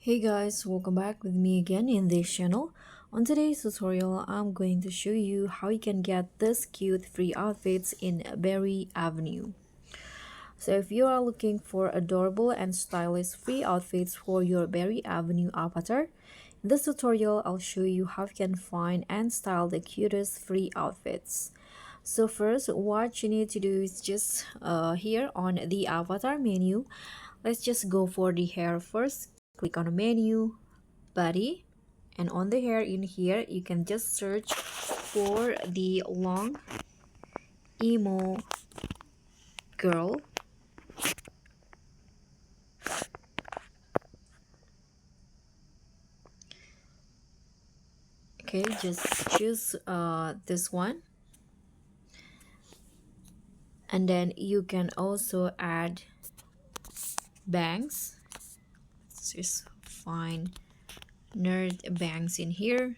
Hey guys, welcome back with me again in this channel. On today's tutorial, I'm going to show you how you can get this cute free outfits in Berry Avenue. So if you are looking for adorable and stylish free outfits for your Berry Avenue avatar, in this tutorial I'll show you how you can find and style the cutest free outfits. So first, what you need to do is just here on the avatar menu, let's just go for the hair first. Click on the menu, body, and on the hair in here you can just search for the long emo girl. Okay, just choose this one, and then you can also add bangs. Let's just find nerd bangs in here,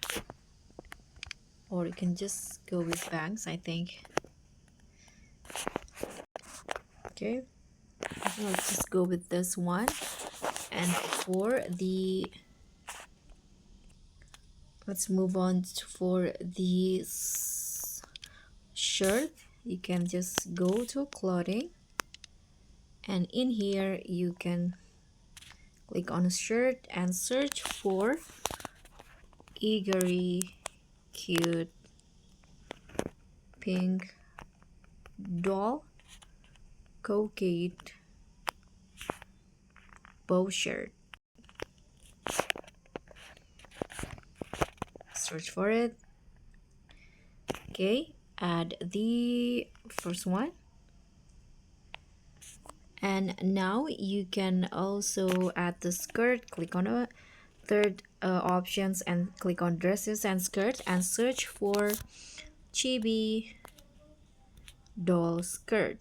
or you can just go with bangs, I think. Okay, let's just go with this one. And for the let's move on for the shirt, you can just go to clothing, and in here you can click on a shirt and search for eagery cute pink doll coquette bow shirt. Search for it. Okay, add the first one, and now you can also add the skirt. Click on a third options and click on dresses and skirt and search for chibi doll skirt.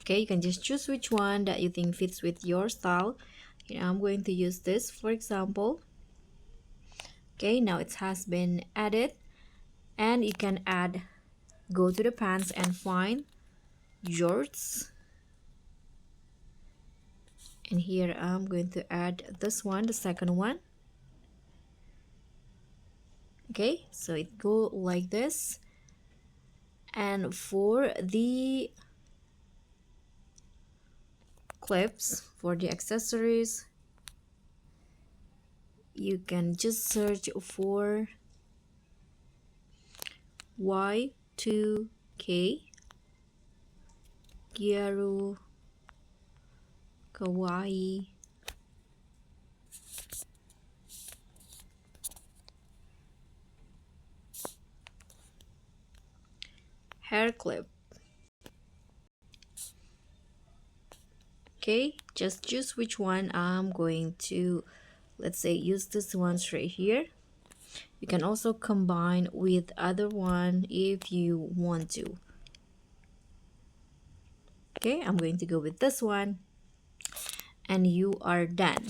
Okay, you can just choose which one that you think fits with your style. Here I'm going to use this for example. Okay, now it has been added, and you can add, go to the pants and find jorts, and here I'm going to add this one, the second one. Okay, so it go like this. And for the clips, for the accessories, you can just search for Y2K Gyaru Kawaii hair clip. Okay, just choose which one. I'm going to, let's say, use this one right here. You can also combine with other one if you want to. Okay, I'm going to go with this one, and you are done.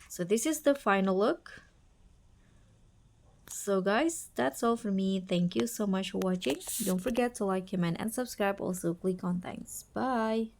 So this is the final look. So guys, that's all for me. Thank you so much for watching. Don't forget to like, comment, and subscribe. Also click on thanks. Bye.